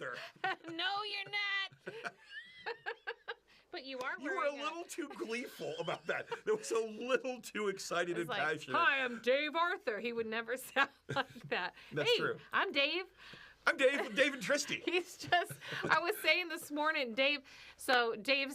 Arthur. No, you're not. But you are. You were a little too gleeful about that. That was a little too excited and like, passionate. Hi, I'm Dave Arthur. He would never sound like that. That's true. I'm Dave. I'm Dave and Tristi. He's just, I was saying this morning, Dave's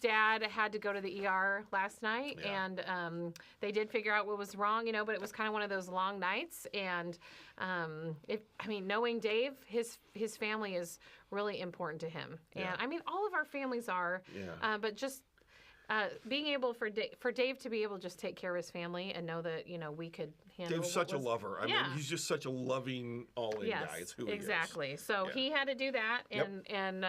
dad had to go to the ER last night, and they did figure out what was wrong, but it was kind of one of those long nights. And knowing Dave, his family is really important to him. Yeah. And all of our families are, but just being able for Dave to be able to just take care of his family and know that, we could handle. Dave's such a lover. I mean, he's just such a loving, all-in guy. It's who he is. Exactly. So he had to do that, and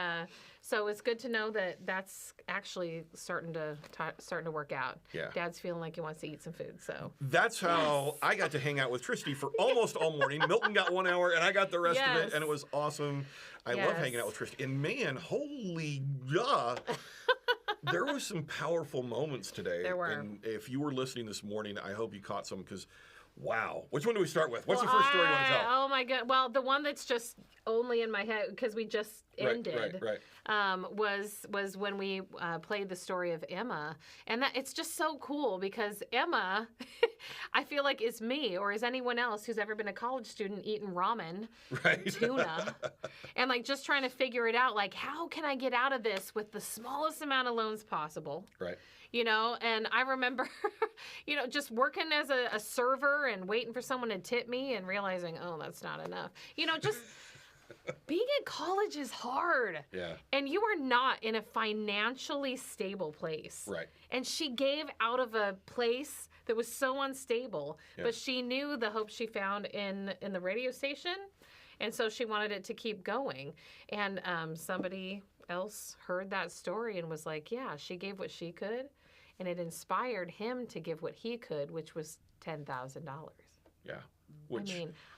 so it's good to know that that's actually starting to work out. Yeah. Dad's feeling like he wants to eat some food. So that's how I got to hang out with Tristi for almost all morning. Milton got 1 hour, and I got the rest of it, and it was awesome. I love hanging out with Tristi. And man, holy there were some powerful moments today. There were. And if you were listening this morning, I hope you caught some because, wow. Which one do we start with? What's the first story you want to tell? Oh, my God. Well, the one that's just only in my head because we just ended was when we played the story of Emma. And that it's just so cool because Emma, I feel like is me or is anyone else who's ever been a college student eating ramen, tuna, and just trying to figure it out. How can I get out of this with the smallest amount of loans possible? Right. And I remember, just working as a server and waiting for someone to tip me and realizing, oh, that's not enough. Just being in college is hard. Yeah. And you are not in a financially stable place. Right. And she gave out of a place that was so unstable, but she knew the hope she found in the radio station. And so she wanted it to keep going. And somebody else heard that story and was like, yeah, she gave what she could. And it inspired him to give what he could, which was $10,000. Yeah.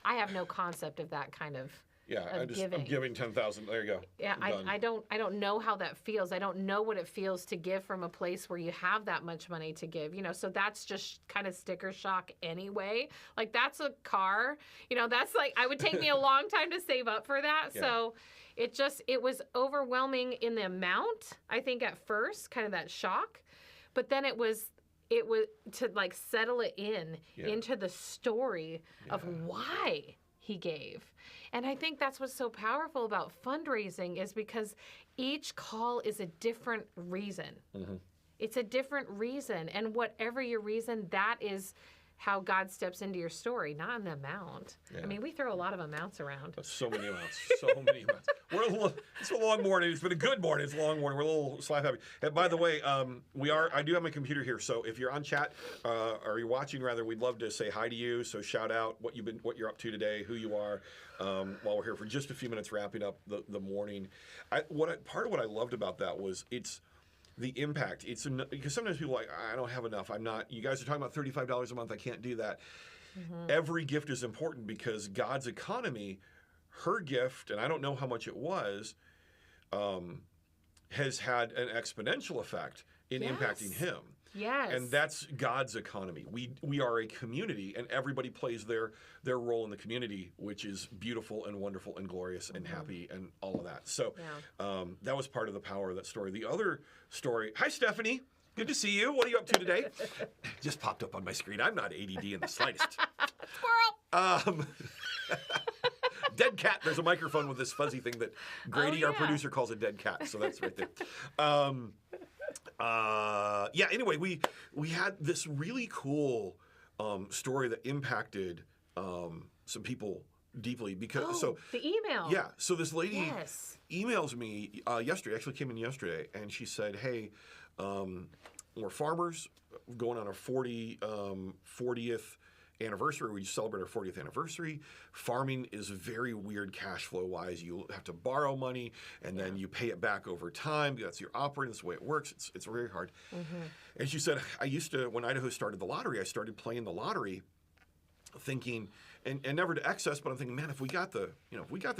I have no concept of that kind of I'm giving 10,000. There you go. Yeah, I don't know how that feels. I don't know what it feels to give from a place where you have that much money to give. So that's just kind of sticker shock anyway. That's a car. That's I would take me a long time to save up for that. Yeah. So it was overwhelming in the amount, I think at first, kind of that shock. But then it was to settle it into the story of why he gave. And I think that's what's so powerful about fundraising is because each call is a different reason. Mm-hmm. It's a different reason. And whatever your reason, that is how God steps into your story, not in the amount. Yeah. We throw a lot of amounts around. So many amounts. So many amounts. It's a long morning. It's been a good morning. It's a long morning. We're a little slap happy. And by the way, I do have my computer here. So if you're on chat or you're watching, rather, we'd love to say hi to you. So shout out what you're up to today, who you are, while we're here for just a few minutes, wrapping up the morning. Part of what I loved about that was it's the impact. It's because sometimes people are like, I don't have enough. I'm not. You guys are talking about $35 a month. I can't do that. Mm-hmm. Every gift is important because God's economy, her gift, and I don't know how much it was, has had an exponential effect in impacting him. Yes. And that's God's economy. We are a community, and everybody plays their role in the community, which is beautiful and wonderful and glorious and happy and all of that. So that was part of the power of that story. The other story, hi, Stephanie. Good to see you. What are you up to today? Just popped up on my screen. I'm not ADD in the slightest. Squirrel! Dead cat. There's a microphone with this fuzzy thing that Grady, our producer, calls a dead cat. So that's right there. Anyway, we had this really cool story that impacted some people deeply because the email. Yeah, so this lady emails me yesterday. Actually, came in yesterday, and she said, "Hey, we're farmers going on our 40th anniversary. We celebrate our 40th anniversary. Farming is very weird cash flow wise. You have to borrow money and then you pay it back over time. That's your operating. That's the way it works. It's very hard." Mm-hmm. And she said, I used to, when Idaho started the lottery, I started playing the lottery thinking, and never to excess, but I'm thinking, man, if we got the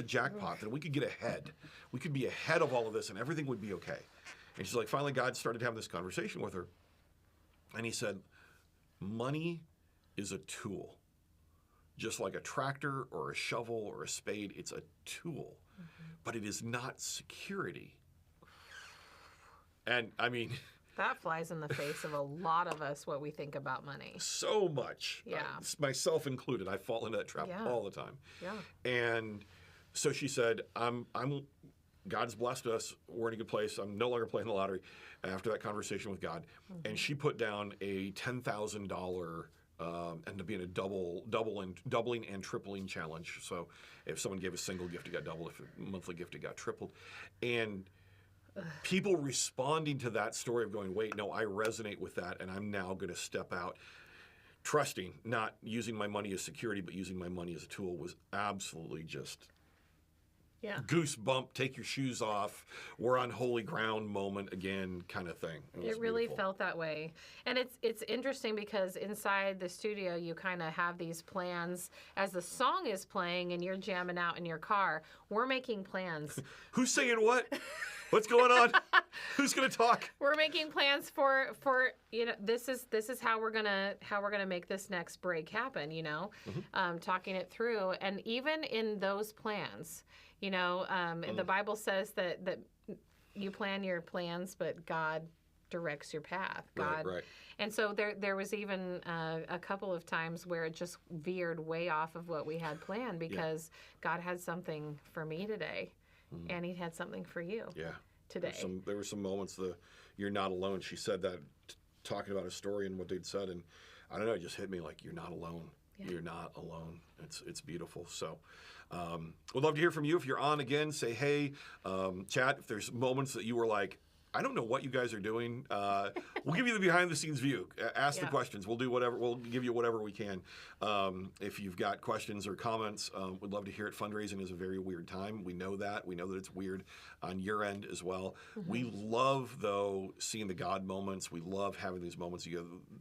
jackpot, then we could get ahead. We could be ahead of all of this and everything would be okay. And she's like, finally God started having this conversation with her. And he said, money is a tool. Just like a tractor or a shovel or a spade, it's a tool. but it is not security. And I mean, that flies in the face of a lot of us, what we think about money. So much. Yeah. Myself included. I fall into that trap all the time. Yeah. And so she said, God's blessed us. We're in a good place. I'm no longer playing the lottery after that conversation with God. And she put down a $10,000 and to be in a doubling and tripling challenge. So if someone gave a single gift, it got doubled. If a monthly gift, it got tripled. And people responding to that story of going, wait, no, I resonate with that, and I'm now going to step out. Trusting, not using my money as security, but using my money as a tool was absolutely just goosebump, take your shoes off, we're on holy ground moment again kind of thing. It really felt that way. And it's interesting because inside the studio you kind of have these plans as the song is playing and you're jamming out in your car. We're making plans. Who's saying what? What's going on? Who's going to talk? We're making plans for this is how we're gonna make this next break happen. Talking it through, and even in those plans, the Bible says that you plan your plans, but God directs your path. God, right. And so there was even a couple of times where it just veered way off of what we had planned because God had something for me today. And he had something for you today. There were some moments you're not alone. She said that talking about a story and what they'd said. And I don't know, it just hit me like, you're not alone. Yeah. You're not alone. It's beautiful. So we'd love to hear from you. If you're on again, say hey. Chat, if there's moments that you were like, I don't know what you guys are doing. We'll give you the behind-the-scenes view. Ask the questions. We'll do whatever. We'll give you whatever we can. If you've got questions or comments, we'd love to hear it. Fundraising is a very weird time. We know that. We know that it's weird on your end as well. We love, though, seeing the God moments. We love having these moments.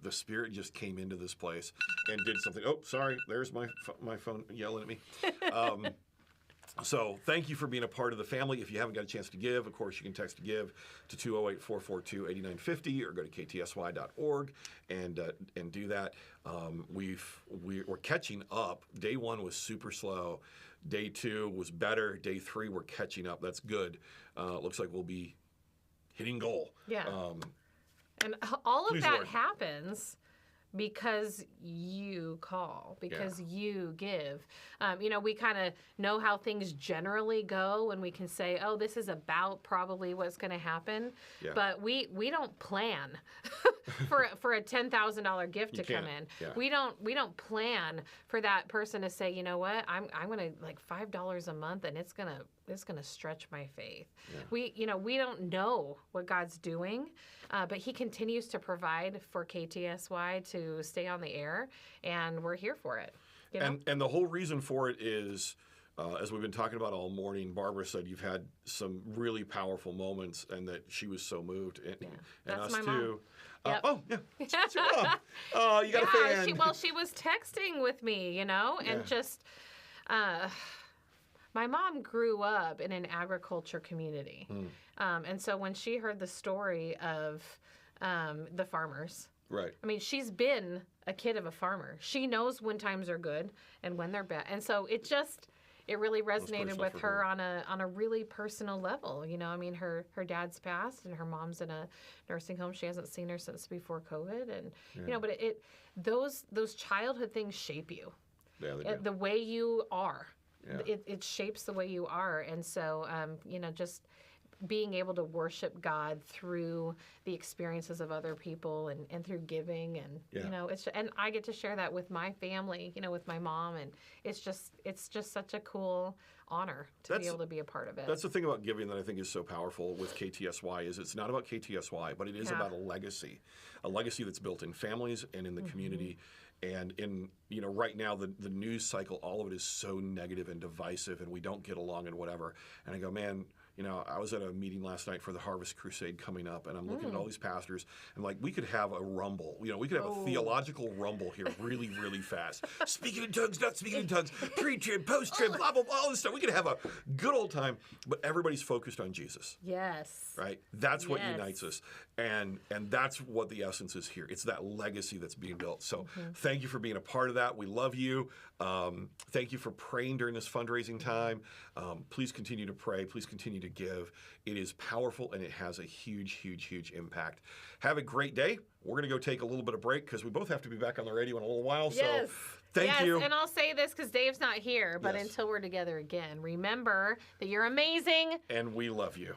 The Spirit just came into this place and did something. Oh, sorry. There's my phone yelling at me. So thank you for being a part of the family. If you haven't got a chance to give, of course, you can text GIVE to 208-442-8950 or go to ktsy.org and do that. We're catching up. Day 1 was super slow. Day 2 was better. Day 3, we're catching up. That's good. Looks like we'll be hitting goal. Yeah. And all of that happens because you call, because you give. We kind of know how things generally go, and we can say, oh, this is about probably what's going to happen. Yeah. But we don't plan for a $10,000 gift to come in. Yeah. We don't plan for that person to say, you know what, I'm going to like $5 a month, and it's gonna stretch my faith. Yeah. We don't know what God's doing, but He continues to provide for KTSY to stay on the air, and we're here for it. And the whole reason for it is, as we've been talking about all morning, Barbara said you've had some really powerful moments, and that she was so moved, and us too. Yep. Oh, yeah. That's your mom. Oh, you got a fan. She was texting with me, and just. My mom grew up in an agriculture community. And so when she heard the story of the farmers, right. I mean, she's been a kid of a farmer. She knows when times are good and when they're bad. And so it really resonated with her on a really personal level. I mean, her dad's passed and her mom's in a nursing home. She hasn't seen her since before COVID. And, but those childhood things shape you. Yeah, they do. The way you are. Yeah. It shapes the way you are. And so, just being able to worship God through the experiences of other people and through giving and, and I get to share that with my family, with my mom. And it's just such a cool honor to be able to be a part of it. That's the thing about giving that I think is so powerful with KTSY is it's not about KTSY, but it is about a legacy that's built in families and in the community. And in, right now, the news cycle, all of it is so negative and divisive, and we don't get along and whatever. And I go, man, I was at a meeting last night for the Harvest Crusade coming up, and I'm looking at all these pastors, and like, we could have a rumble. We could have a theological rumble here really, really fast. Speaking in tongues, not speaking in tongues, pre-trib, post-trib, blah, blah, blah, all this stuff. We could have a good old time, but everybody's focused on Jesus. Yes. Right? That's what unites us. And that's what the essence is here. It's that legacy that's being built. So thank you for being a part of that. that. We love you. Thank you for praying during this fundraising time. Please continue to pray. Please continue to give. It is powerful, and it has a huge, huge, huge impact. Have a great day. We're going to go take a little bit of break because we both have to be back on the radio in a little while. Yes. So thank you. And I'll say this because Dave's not here, but Yes. until we're together again, remember that you're amazing. And we love you.